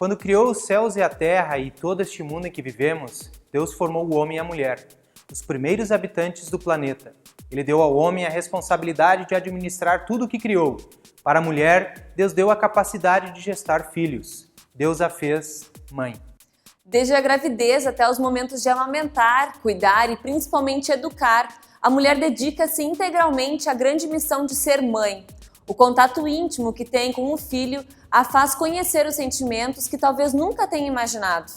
Quando criou os céus e a terra e todo este mundo em que vivemos, Deus formou o homem e a mulher, os primeiros habitantes do planeta. Ele deu ao homem a responsabilidade de administrar tudo o que criou. Para a mulher, Deus deu a capacidade de gestar filhos. Deus a fez mãe. Desde a gravidez até os momentos de amamentar, cuidar e principalmente educar, a mulher dedica-se integralmente à grande missão de ser mãe. O contato íntimo que tem com o filho a faz conhecer os sentimentos que talvez nunca tenha imaginado.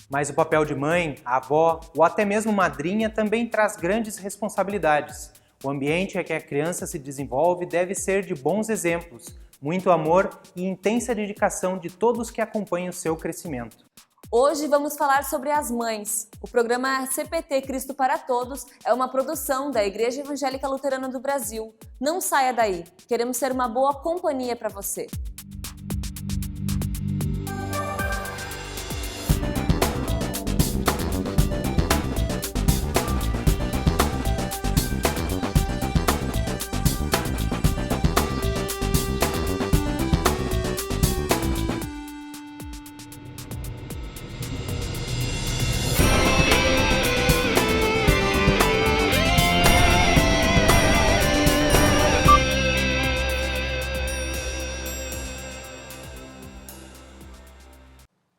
Mas o papel de mãe, avó ou até mesmo madrinha também traz grandes responsabilidades. O ambiente em que a criança se desenvolve deve ser de bons exemplos, muito amor e intensa dedicação de todos que acompanham o seu crescimento. Hoje vamos falar sobre as mães. O programa CPT Cristo para Todos é uma produção da Igreja Evangélica Luterana do Brasil. Não saia daí, queremos ser uma boa companhia para você.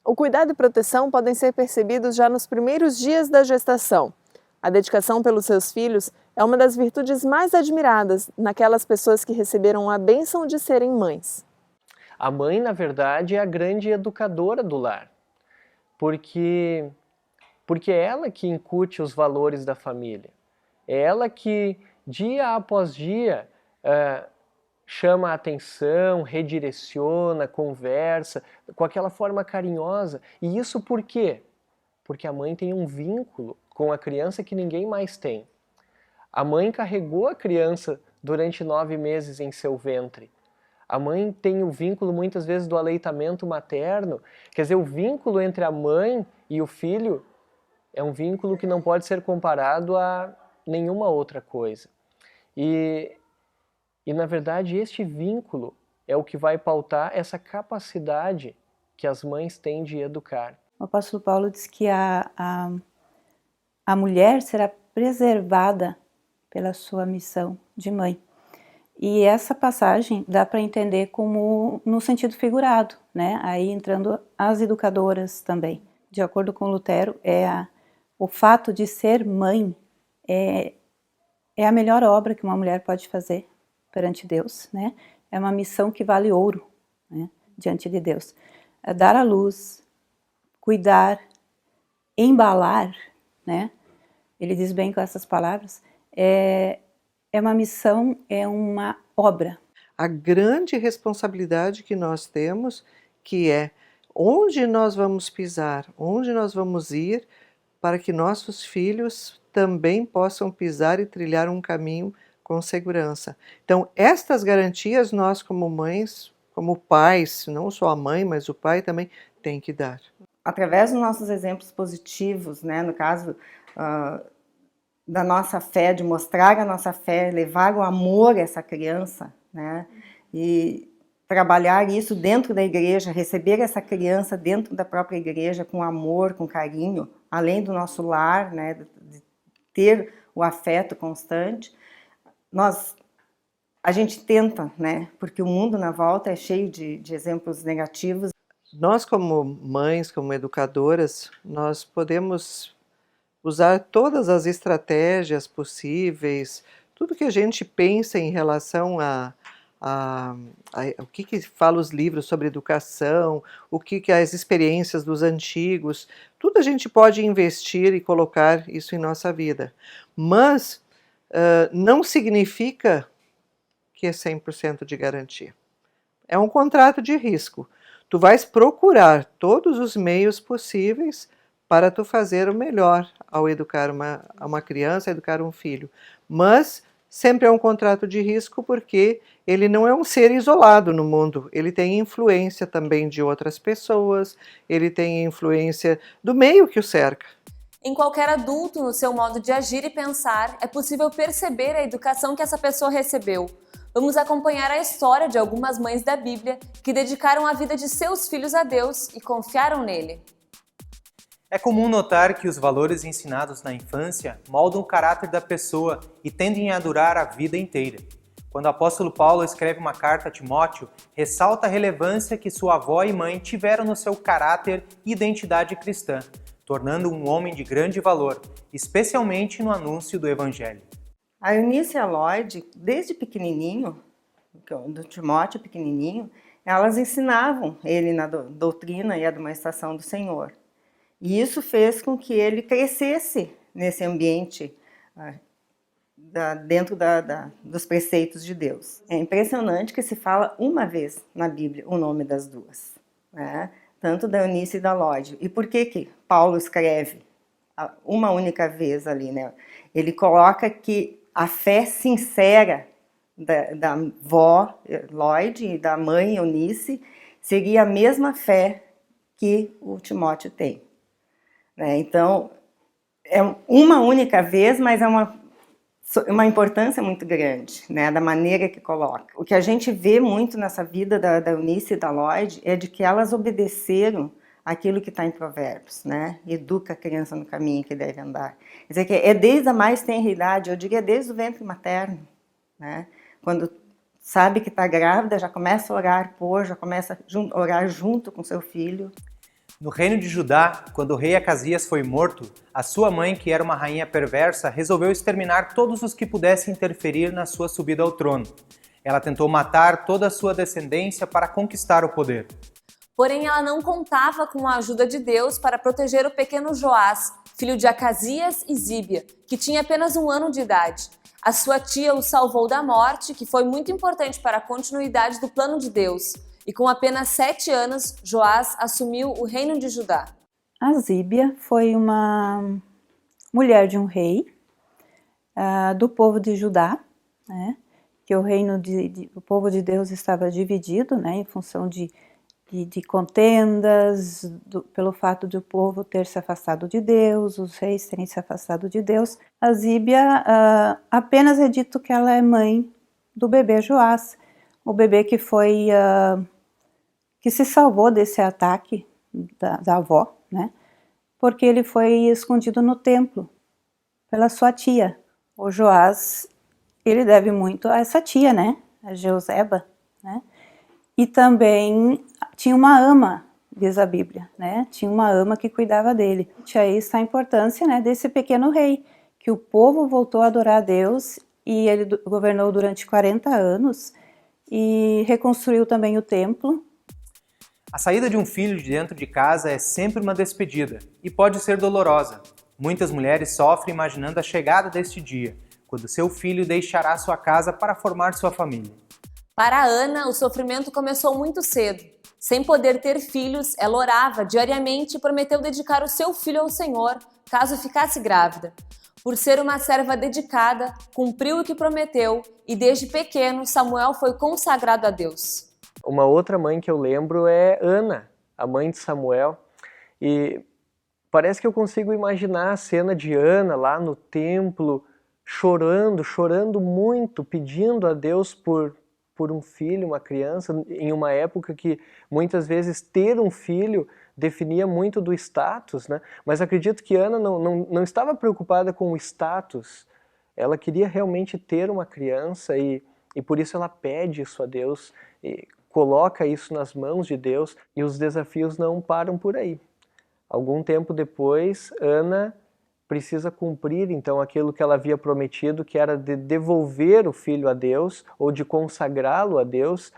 O cuidado e proteção podem ser percebidos já nos primeiros dias da gestação. A dedicação pelos seus filhos é uma das virtudes mais admiradas naquelas pessoas que receberam a bênção de serem mães. A mãe, na verdade, é a grande educadora do lar, porque é ela que incute os valores da família. É ela que, dia após dia, chama a atenção, redireciona, conversa, com aquela forma carinhosa. E isso por quê? Porque a mãe tem um vínculo com a criança que ninguém mais tem. A mãe carregou a criança durante 9 meses em seu ventre. A mãe tem o vínculo, muitas vezes, do aleitamento materno. Quer dizer, o vínculo entre a mãe e o filho é um vínculo que não pode ser comparado a nenhuma outra coisa. E, na verdade, este vínculo é o que vai pautar essa capacidade que as mães têm de educar. O apóstolo Paulo diz que a mulher será preservada pela sua missão de mãe. E essa passagem dá para entender como no sentido figurado, né? Aí entrando as educadoras também. De acordo com Lutero, o fato de ser mãe é a melhor obra que uma mulher pode fazer perante Deus, né? É uma missão que vale ouro, né, diante de Deus. É dar à luz, cuidar, embalar, né? Ele diz bem com essas palavras, é uma missão, é uma obra. A grande responsabilidade que nós temos, que é onde nós vamos pisar, onde nós vamos ir, para que nossos filhos também possam pisar e trilhar um caminho com segurança. Então, estas garantias nós como mães, como pais, não só a mãe, mas o pai também tem que dar. Através dos nossos exemplos positivos, né, no caso da nossa fé, de mostrar a nossa fé, levar o amor a essa criança, né, e trabalhar isso dentro da igreja, receber essa criança dentro da própria igreja com amor, com carinho, além do nosso lar, né, de ter o afeto constante. A gente tenta, né? Porque o mundo na volta é cheio de exemplos negativos. Nós como mães, como educadoras, nós podemos usar todas as estratégias possíveis, tudo que a gente pensa em relação o que fala os livros sobre educação, o que as experiências dos antigos, tudo a gente pode investir e colocar isso em nossa vida. Mas não significa que é 100% de garantia. É um contrato de risco. Tu vais procurar todos os meios possíveis para tu fazer o melhor ao educar uma criança, educar um filho. Mas sempre é um contrato de risco porque ele não é um ser isolado no mundo. Ele tem influência também de outras pessoas, ele tem influência do meio que o cerca. Em qualquer adulto, no seu modo de agir e pensar, é possível perceber a educação que essa pessoa recebeu. vamos acompanhar a história de algumas mães da Bíblia que dedicaram a vida de seus filhos a Deus e confiaram nele. É comum notar que os valores ensinados na infância moldam o caráter da pessoa e tendem a durar a vida inteira. Quando o apóstolo Paulo escreve uma carta a Timóteo, ressalta a relevância que sua avó e mãe tiveram no seu caráter e identidade cristã, tornando um homem de grande valor, especialmente no anúncio do Evangelho. A Eunice e a Lloyd, desde pequenininho, do Timóteo pequenininho, elas ensinavam ele na doutrina e admoestação do Senhor. E isso fez com que ele crescesse nesse ambiente dentro dos preceitos de Deus. É impressionante que se fala uma vez na Bíblia o nome das duas, né? Tanto da Eunice e da Lloyd. E por que Paulo escreve uma única vez ali, né? Ele coloca que a fé sincera da avó Lloyd e da mãe Eunice seria a mesma fé que o Timóteo tem. Né? Então, é uma única vez, mas é uma importância muito grande, né? Da maneira que coloca. O que a gente vê muito nessa vida da Eunice e da Lloyd é de que elas obedeceram aquilo que está em Provérbios, né? Educa a criança no caminho que deve andar. Quer dizer, que é desde a mais tenra idade, eu diria desde o ventre materno, né? Quando sabe que está grávida, já começa a orar já começa a orar junto com seu filho. No reino de Judá, quando o rei Acasias foi morto, a sua mãe, que era uma rainha perversa, resolveu exterminar todos os que pudessem interferir na sua subida ao trono. Ela tentou matar toda a sua descendência para conquistar o poder. Porém, ela não contava com a ajuda de Deus para proteger o pequeno Joás, filho de Acasias e Zíbia, que tinha apenas 1 ano de idade. A sua tia o salvou da morte, que foi muito importante para a continuidade do plano de Deus. E com apenas 7 anos, Joás assumiu o reino de Judá. A Zíbia foi uma mulher de um rei do povo de Judá, né? Que o reino o povo de Deus estava dividido, né? Em função de contendas, pelo fato de o povo ter se afastado de Deus, os reis terem se afastado de Deus. A Zíbia apenas é dito que ela é mãe do bebê Joás, o bebê que foi que se salvou desse ataque da avó, né? Porque ele foi escondido no templo pela sua tia. O Joás, ele deve muito a essa tia, né? A Jeoseba, né? E também tinha uma ama, diz a Bíblia, né? Tinha uma ama que cuidava dele. E aí está a importância, né, desse pequeno rei, que o povo voltou a adorar a Deus e ele governou durante 40 anos e reconstruiu também o templo. A saída de um filho de dentro de casa é sempre uma despedida e pode ser dolorosa. Muitas mulheres sofrem imaginando a chegada deste dia, quando seu filho deixará sua casa para formar sua família. Para Ana, o sofrimento começou muito cedo. Sem poder ter filhos, ela orava diariamente e prometeu dedicar o seu filho ao Senhor, caso ficasse grávida. Por ser uma serva dedicada, cumpriu o que prometeu e desde pequeno Samuel foi consagrado a Deus. Uma outra mãe que eu lembro é Ana, a mãe de Samuel. E parece que eu consigo imaginar a cena de Ana lá no templo, chorando muito, pedindo a Deus por um filho, uma criança, em uma época que muitas vezes ter um filho definia muito do status, né? Mas acredito que Ana não estava preocupada com o status, ela queria realmente ter uma criança e por isso ela pede isso a Deus, e coloca isso nas mãos de Deus, e os desafios não param por aí. Algum tempo depois, Ana precisa cumprir então aquilo que ela havia prometido, que era de devolver o filho a Deus, ou de consagrá-lo a Deus.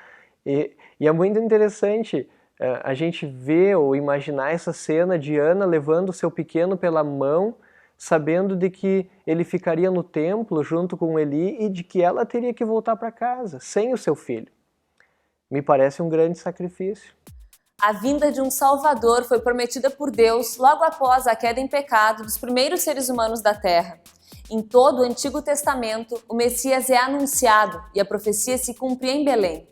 E é muito interessante a gente ver ou imaginar essa cena de Ana levando o seu pequeno pela mão, sabendo de que ele ficaria no templo junto com Eli e de que ela teria que voltar para casa, sem o seu filho. Me parece um grande sacrifício. A vinda de um Salvador foi prometida por Deus logo após a queda em pecado dos primeiros seres humanos da Terra. Em todo o Antigo Testamento, o Messias é anunciado e a profecia se cumpre em Belém.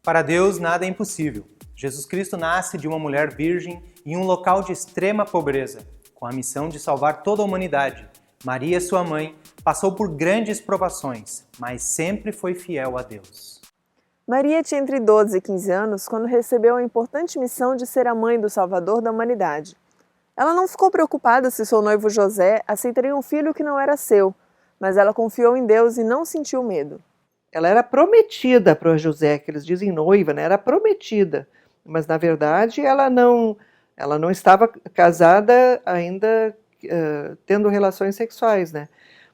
Para Deus, nada é impossível. Jesus Cristo nasce de uma mulher virgem em um local de extrema pobreza, com a missão de salvar toda a humanidade, Maria, sua mãe, passou por grandes provações, mas sempre foi fiel a Deus. Maria tinha entre 12 e 15 anos quando recebeu a importante missão de ser a mãe do Salvador da humanidade. Ela não ficou preocupada se seu noivo José aceitaria um filho que não era seu, mas ela confiou em Deus e não sentiu medo. Ela era prometida para José, que eles dizem noiva, né? Era prometida, mas na verdade ela não estava casada ainda, tendo relações sexuais, né?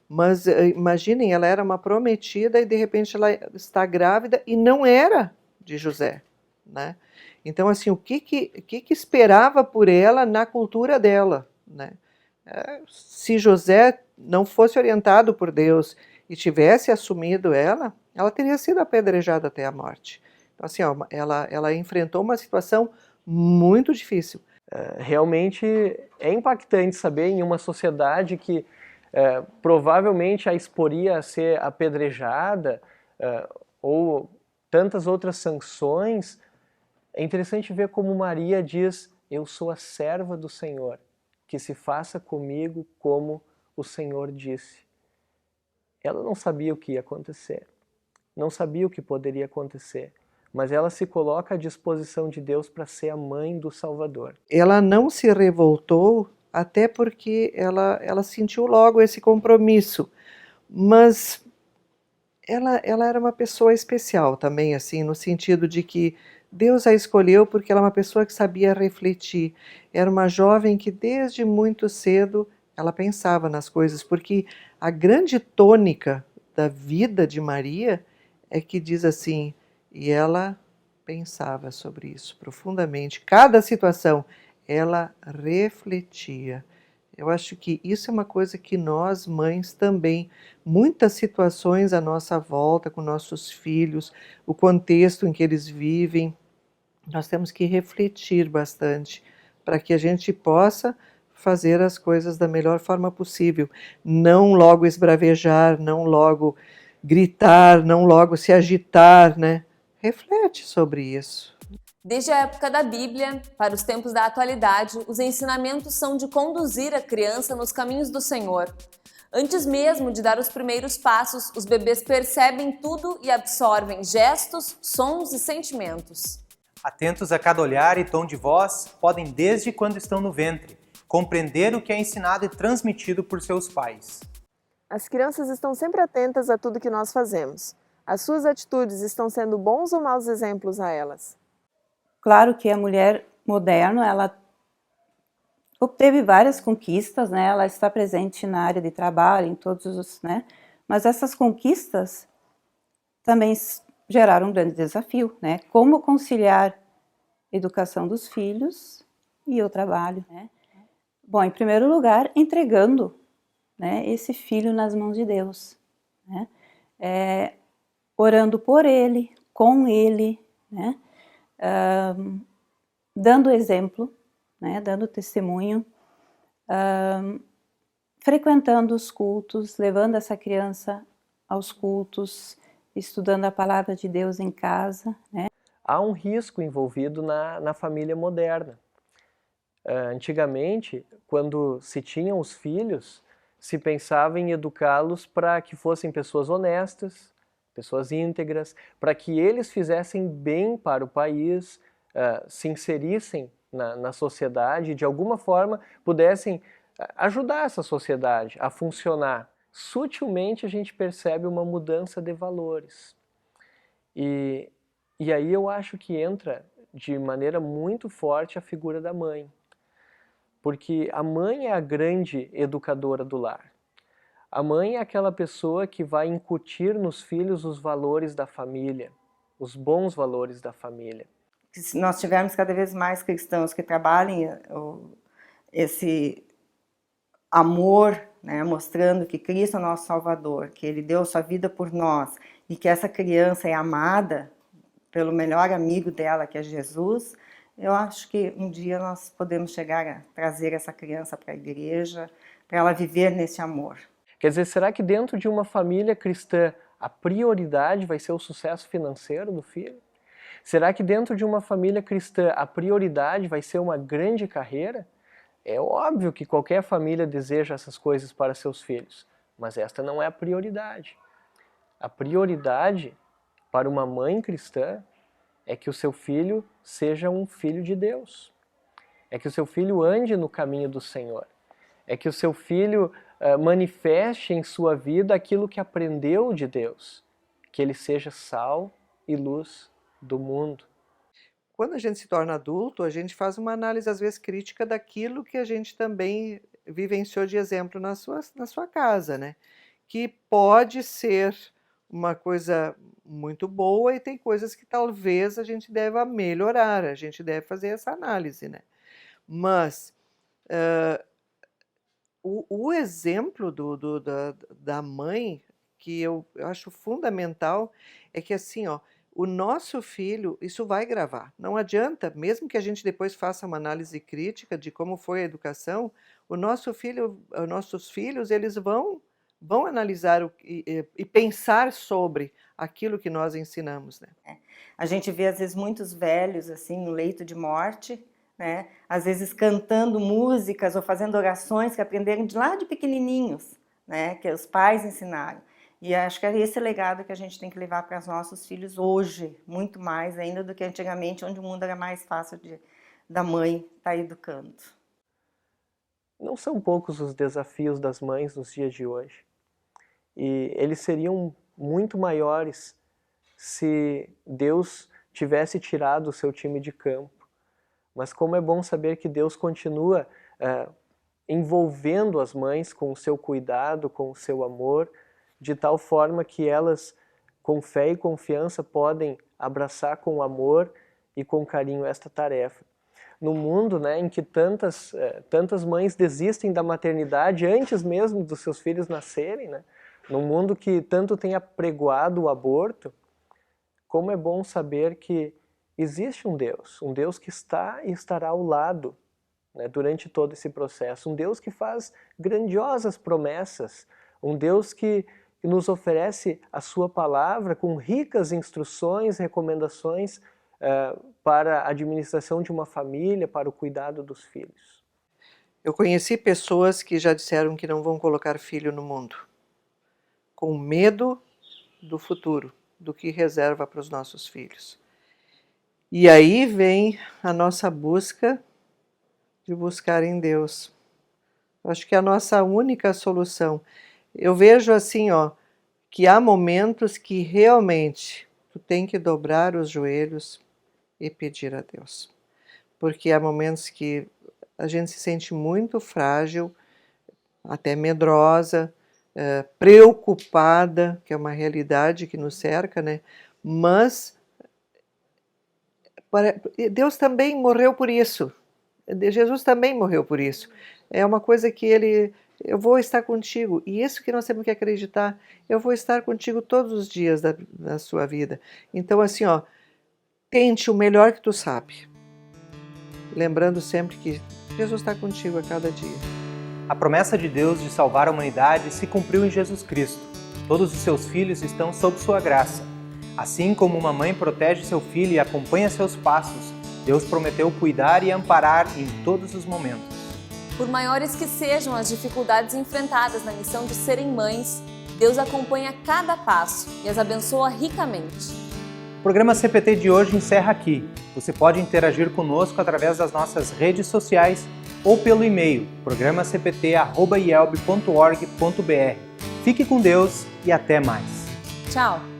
Mas imaginem, ela era uma prometida e de repente ela está grávida e não era de José, né? Então assim, o que esperava por ela na cultura dela, né? Se José não fosse orientado por Deus e tivesse assumido ela teria sido apedrejada até a morte. Então assim, ela enfrentou uma situação muito difícil. Realmente é impactante saber em uma sociedade que provavelmente a exporia a ser apedrejada ou tantas outras sanções. É interessante ver como Maria diz: eu sou a serva do Senhor, que se faça comigo como o Senhor disse. Ela não sabia o que ia acontecer, não sabia o que poderia acontecer, mas ela se coloca à disposição de Deus para ser a mãe do Salvador. Ela não se revoltou, até porque ela sentiu logo esse compromisso, mas ela era uma pessoa especial também, assim, no sentido de que Deus a escolheu porque ela é uma pessoa que sabia refletir. Era uma jovem que desde muito cedo ela pensava nas coisas, porque a grande tônica da vida de Maria é que diz assim, e ela pensava sobre isso profundamente. Cada situação ela refletia. Eu acho que isso é uma coisa que nós, mães, também, muitas situações à nossa volta, com nossos filhos, o contexto em que eles vivem, nós temos que refletir bastante para que a gente possa fazer as coisas da melhor forma possível. Não logo esbravejar, não logo gritar, não logo se agitar, né? Reflete sobre isso. Desde a época da Bíblia, para os tempos da atualidade, os ensinamentos são de conduzir a criança nos caminhos do Senhor. Antes mesmo de dar os primeiros passos, os bebês percebem tudo e absorvem gestos, sons e sentimentos. Atentos a cada olhar e tom de voz, podem, desde quando estão no ventre, compreender o que é ensinado e transmitido por seus pais. As crianças estão sempre atentas a tudo que nós fazemos. As suas atitudes estão sendo bons ou maus exemplos a elas? Claro que a mulher moderna, ela obteve várias conquistas, né? Ela está presente na área de trabalho, em todos os, né? Mas essas conquistas também geraram um grande desafio, né? Como conciliar a educação dos filhos e o trabalho, né? Bom, em primeiro lugar, entregando, né, esse filho nas mãos de Deus, né? Orando por ele, com ele, né? Dando exemplo, né, dando testemunho, frequentando os cultos, levando essa criança aos cultos, estudando a palavra de Deus em casa, né? Há um risco envolvido na família moderna. Antigamente, quando se tinham os filhos, se pensava em educá-los para que fossem pessoas honestas, pessoas íntegras, para que eles fizessem bem para o país, se inserissem na sociedade e de alguma forma pudessem ajudar essa sociedade a funcionar. Sutilmente a gente percebe uma mudança de valores. E aí eu acho que entra de maneira muito forte a figura da mãe. Porque a mãe é a grande educadora do lar. A mãe é aquela pessoa que vai incutir nos filhos os valores da família, os bons valores da família. Se nós tivermos cada vez mais cristãos que trabalhem esse amor, né, mostrando que Cristo é o nosso Salvador, que Ele deu sua vida por nós e que essa criança é amada pelo melhor amigo dela, que é Jesus, eu acho que um dia nós podemos chegar a trazer essa criança para a igreja, para ela viver nesse amor. Quer dizer, será que dentro de uma família cristã a prioridade vai ser o sucesso financeiro do filho? Será que dentro de uma família cristã a prioridade vai ser uma grande carreira? É óbvio que qualquer família deseja essas coisas para seus filhos, mas esta não é a prioridade. A prioridade para uma mãe cristã é que o seu filho seja um filho de Deus. É que o seu filho ande no caminho do Senhor. É que o seu filho manifeste em sua vida aquilo que aprendeu de Deus. Que ele seja sal e luz do mundo. Quando a gente se torna adulto, a gente faz uma análise, às vezes, crítica daquilo que a gente também vivenciou de exemplo na sua casa, né? Que pode ser uma coisa muito boa e tem coisas que talvez a gente deva melhorar, a gente deve fazer essa análise, né? Mas o exemplo da mãe, que eu acho fundamental, é que assim, ó, o nosso filho, isso vai gravar. Não adianta, mesmo que a gente depois faça uma análise crítica de como foi a educação, os nossos filhos, eles vão analisar e pensar sobre aquilo que nós ensinamos, né? A gente vê, às vezes, muitos velhos, assim, no leito de morte, né? Às vezes cantando músicas ou fazendo orações que aprenderam de lá de pequenininhos, né? Que os pais ensinaram. E acho que é esse legado que a gente tem que levar para os nossos filhos hoje, muito mais ainda do que antigamente, onde o mundo era mais fácil da mãe estar educando. Não são poucos os desafios das mães nos dias de hoje. E eles seriam muito maiores se Deus tivesse tirado o seu time de campo. Mas como é bom saber que Deus continua envolvendo as mães com o seu cuidado, com o seu amor, de tal forma que elas, com fé e confiança, podem abraçar com amor e com carinho esta tarefa. No mundo, né, em que tantas mães desistem da maternidade antes mesmo dos seus filhos nascerem, né, num mundo que tanto tem apregoado o aborto, como é bom saber que existe um Deus que está e estará ao lado, né, durante todo esse processo, um Deus que faz grandiosas promessas, um Deus que nos oferece a sua palavra com ricas instruções, recomendações para a administração de uma família, para o cuidado dos filhos. Eu conheci pessoas que já disseram que não vão colocar filho no mundo, com medo do futuro, do que reserva para os nossos filhos. E aí vem a nossa busca de buscar em Deus. Eu acho que é a nossa única solução. Eu vejo assim, ó, que há momentos que realmente tu tem que dobrar os joelhos e pedir a Deus. Porque há momentos que a gente se sente muito frágil, até medrosa, preocupada, que é uma realidade que nos cerca, né? Mas Deus também morreu por isso. Jesus também morreu por isso. É uma coisa que eu vou estar contigo. E isso que nós temos que acreditar. Eu vou estar contigo todos os dias da sua vida. Então, assim, ó, tente o melhor que tu sabe. Lembrando sempre que Jesus está contigo a cada dia. A promessa de Deus de salvar a humanidade se cumpriu em Jesus Cristo. Todos os seus filhos estão sob sua graça. Assim como uma mãe protege seu filho e acompanha seus passos, Deus prometeu cuidar e amparar em todos os momentos. Por maiores que sejam as dificuldades enfrentadas na missão de serem mães, Deus acompanha cada passo e as abençoa ricamente. O programa CPT de hoje encerra aqui. Você pode interagir conosco através das nossas redes sociais ou pelo e-mail programacpt@ielb.org.br. Fique com Deus e até mais. Tchau!